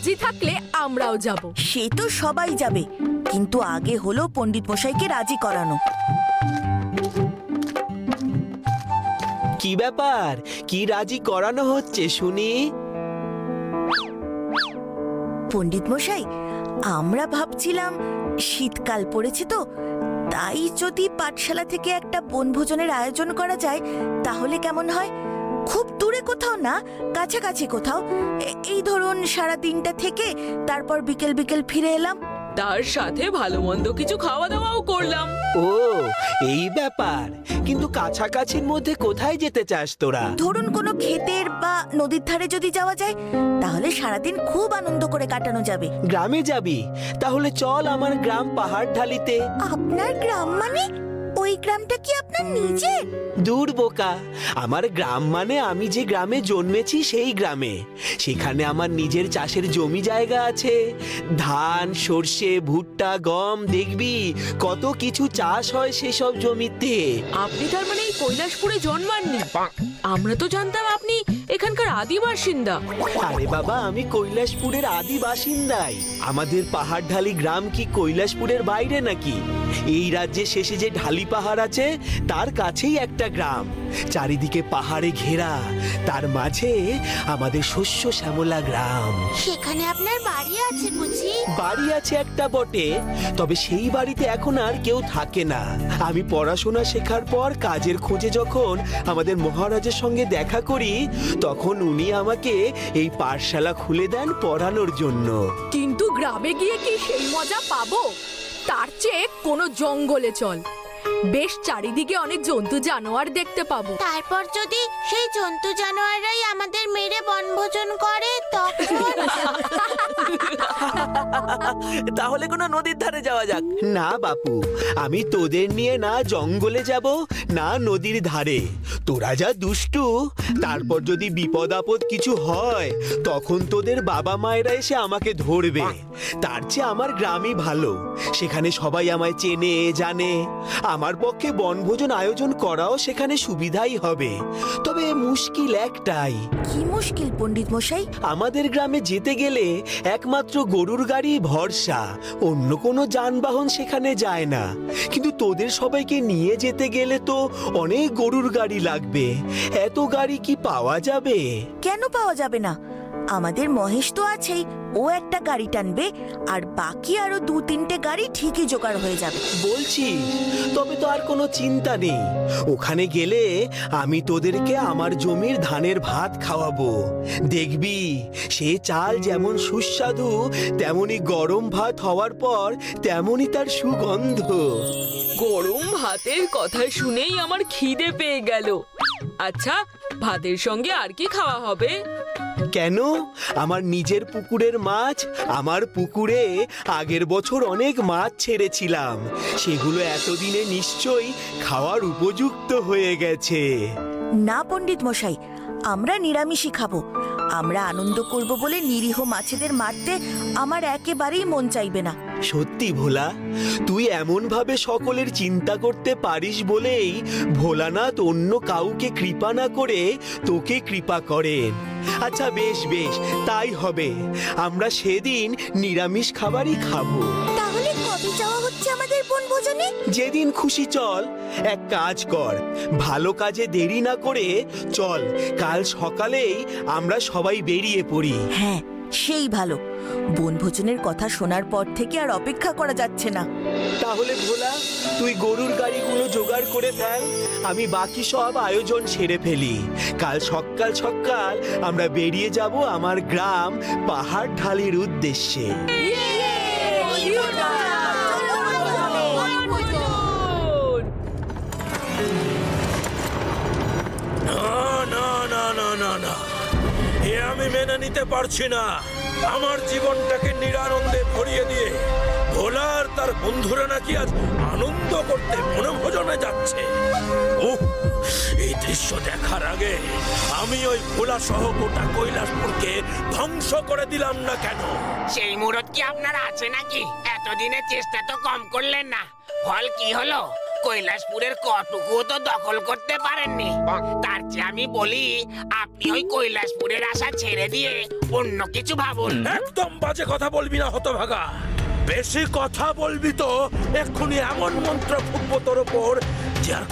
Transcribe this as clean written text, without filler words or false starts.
জি থাকলে আমরাও যাব। সে তো সবাই যাবে, কিন্তু আগে হলো পণ্ডিত মশাইকে রাজি করানো। কি ব্যাপার, কি রাজি করানো হচ্ছে শুনি? পণ্ডিত মশাই, আমরা ভাবছিলাম শীতকাল পড়েছে তো, তাই যদি পাঠশালা থেকে একটা বনভোজনের আয়োজন করা যায় তাহলে কেমন হয়? খুব দূরে কোথাও না, কাছাকাছি কোথাও। এই ধরুন সারা দিনটা থেকে তারপর বিকেল বিকেল ফিরে এলাম। তার সাথে ভালো মন্দ কিছু খাওয়া দাওয়াও করলাম। ও এই ব্যাপার, কিন্তু কাছাকাছির মধ্যে কোথায় যেতে চাস তোরা? ধরুন কোনো ক্ষেতের বা নদীর ধারে যদি যাওয়া যায় তাহলে সারাদিন খুব আনন্দ করে কাটানো যাবে। গ্রামে যাবি? তাহলে চল আমার গ্রাম পাহাড় ঢালিতে। আপনার গ্রাম মানে ওই গ্রামটা কি আপনার নিজের? দূর বোকা, আমার গ্রাম মানে আমি যে গ্রামে জন্মেছি সেই গ্রামে। সেখানে আমার নিজের চাষের জমি জায়গা আছে, ধান, সর্ষে, ভুট্টা, গম, দেখবি কত কিছু চাষ হয় সেসব জমিতে। আপনি তার মানে এই কৈলাসপুরে জন্মাননি? আমরা তো জানতাম আপনি এখানকার আদি বাসিন্দা। আরে বাবা, আমি কৈলাসপুরের আদি বাসিন্দাই। আমাদের পাহাড় ঢালি গ্রাম কি কৈলাসপুরের বাইরে নাকি? এই রাজ্যের শেষে যে ঢালি পাহাড় আছে তার কাছেই একটা গ্রাম, চারিদিকে পাহাড়ে ঘেরা, তার মাঝে আমাদের শস্য শ্যামলা গ্রাম। সেখানে আপনার বাড়ি আছে বুঝি? বাড়ি আছে একটা বটে, তবে সেই বাড়িতে এখন আর কেউ থাকে না। আমি পড়াশোনা শেখার পর কাজের খোঁজে যখন আমাদের মহারাজের সঙ্গে দেখা করি, তখন উনি আমাকে এই পাঠশালা খুলে দেন পড়ানোর জন্য। কিন্তু গ্রামে গিয়ে কি সেই মজা পাবো? তার চেয়ে কোনো জঙ্গলে চল, বেশ চারিদিকে অনেক জন্তু জানোয়ার দেখতে পাবো। তারপর যদি সেই জন্তু জানোয়াররাই আমাদের মেরে বনভোজন করে তখন? তাহলে কোনো নদীর ধারে যাওয়া যাক। না বাপু, আমি তোদের নিয়ে না জঙ্গলে যাব না নদীর ধারে। তোরা যা দুষ্টু, তারপর যদি বিপদ আপদ কিছু হয় তখন তোদের বাবা মায়েরা এসে আমাকে ধরবে। তার চেয়ে আমার গ্রামই ভালো, সেখানে সবাই আমায় চেনে জানে। আমার পক্ষে বনভোজন আয়োজন করাও সেখানে সুবিধাই হবে। তবে মুশকিল একটাই। কি মুশকিল পণ্ডিত মশাই? আমাদের গ্রামে যেতে গেলে একমাত্র গরুর গাড়ি ভরসা, অন্য কোনো যানবাহন সেখানে যায় না। কিন্তু তোদের সবাইকে নিয়ে যেতে গেলে তো অনেক গরুর গাড়ি লাগবে। এত গাড়ি কি পাওয়া যাবে? কেন পাওয়া যাবে না? আমাদের মহেশ তো আছেই, ও একটা গাড়ি টানবে, আর বাকি আরো 2-3টে গাড়ি ঠিকই জোগাড় হয়ে যাবে। বলছিস? তবে তো আর কোনো চিন্তা নেই। ওখানে গেলে আমি তোদেরকে আমার জমির ধানের ভাত খাওয়াবো। দেখবি সে চাল যেমন সুস্বাদু, তেমনি গরম ভাত হওয়ার পর তেমনি তার সুগন্ধ। গরম ভাতের কথা শুনেই আমার খিদে পেয়ে গেল। আচ্ছা, ভাতের সঙ্গে আর কি খাওয়া হবে? কেন? আমার নিজের পুকুরের মাছ। আমার পুকুরে আগের বছর অনেক মাছ ছেড়েছিলাম, সেগুলো এতদিনে নিশ্চয়ই খাওয়ার উপযুক্ত হয়ে গেছে। না পণ্ডিত মশাই, আমরা নিরামিষই খাবো। আমরা আনন্দ করব বলে নিরীহ মাছেদের মারতে আমার একেবারেই মন চাইবে না। সত্যি ভোলা, তুই এমন ভাবে সকলের চিন্তা করতে পারিস বলেই ভোলানাথ অন্য কাউকে কৃপা না করে তোকে কৃপা করেন। আচ্ছা বেশ বেশ, তাই হবে। আমরা সেদিন নিরামিষ খাবারই খাবো। তাহলে কবে যাওয়া হচ্ছে আমাদের বনভোজনে? যেদিন খুশি চল। এক কাজ কর, ভালো কাজে দেরি না করে চল, কাল সকালেই আমরা সবাই বেরিয়ে পড়ি। হ্যাঁ, সেই ভালো। বনভোজনের কথা শোনার পর থেকে আর অপেক্ষা করা যাচ্ছে না। তাহলে ভোলা, তুই গরুর গাড়িগুলো জোগাড় করে ফেল, আমি বাকি সব আয়োজন সেরে ফেলি। কাল সকাল সকাল আমরা বেরিয়ে যাব আমার গ্রাম পাহাড় ঢালির উদ্দেশ্যে। না, এ আমি মেনে নিতে পারছি না। আমার জীবনটাকে নিরানন্দে ভরিয়ে দিয়ে ভোলার তার বন্ধুরা নাকি আজ আনন্দ করতে বনভোজনে যাচ্ছে। উহ, এই দৃশ্য দেখার আগে আমি ওই ভোলা সহ গোটা কৈলাসপুরকে ধ্বংস করে দিলাম না কেন? সেই মুরত কি আপনার আছে নাকি? এতদিনের চেষ্টা তো কম করলেন না, ফল কি হলো? কৈলাসপুরের কটুকুও তো দখল করতে পারেননি। তার চেয়ে আমি বলি আপনি ওই কৈলাসপুরের আশা ছেড়ে দিয়ে অন্য কিছু ভাবুন। একদম বাজে কথা বলবি না হতভাগা। বেশি কথা বলবি তো এক্ষুনি এমন মন্ত্র ফুটবো তোর ওপর যে আর